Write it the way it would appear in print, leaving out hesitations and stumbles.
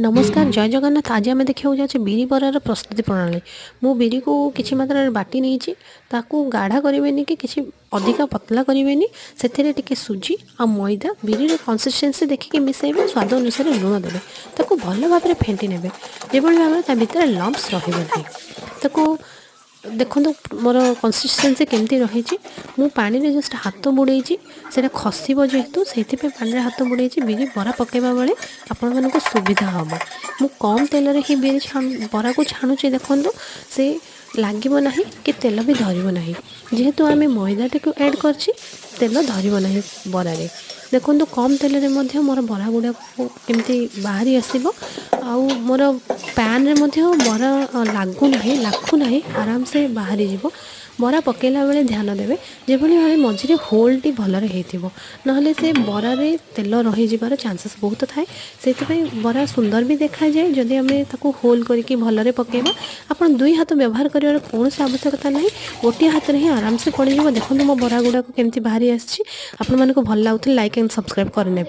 नमस्कार जय जगन्नाथ। आज आम देखा जाए बिरी बरार प्रस्तुति प्रणाली। मु बिरी को किसी मात्रा बाटी नहीं गाढ़ा करें कि किसी अधिका पतला करें से सुजी आ मैदा बिरी कंसिस्टेंसी देखिए मिसेबे स्वाद अनुसार लुण देवे ताको भल भाव में फेंटी ने जो भाव में भितर लम्स रही देखो मोर कंसिस्टेंसी केमती रही मु पानी रे जस्ट हाथ बुड़े से खसब जेहेतु से पानी रे हाथ बुड़े बिरी बरा पकेबा बेले आपण मानक सुविधा हम मु कम तेल रे ही बिरी बरा को छाणुची देखो से लागो ना कि तेल भी धरब ना जेहेतु आम मैदाटी को ऐड कर तेल धरब ना बरारे देखो कम तेल रे मोर बरा गुड़ा केमती बाहरी आसब आउ मोर पैन रे बरा लाखु ना आराम से बाहरी जीव बरा पकेला बेले ध्यान देवे जो भाई मझे होलटी भलरे होइथिबो नहले से बरारे तेल रही जिबार चांसेस बहुत थाए से बरा सुंदर भी देखा जाए जदि आम ताको होल करके भलरे पकेबा आपन दुई हाथ व्यवहार कर कौन आवश्यकता ना गोटे हाथ में ही आराम से पड़ देखो मो बरा गुड़ा केमती बाहरी आसी आपण मानक भल लागुଥିଲେ लाइक एंड सब्सक्राइब करने।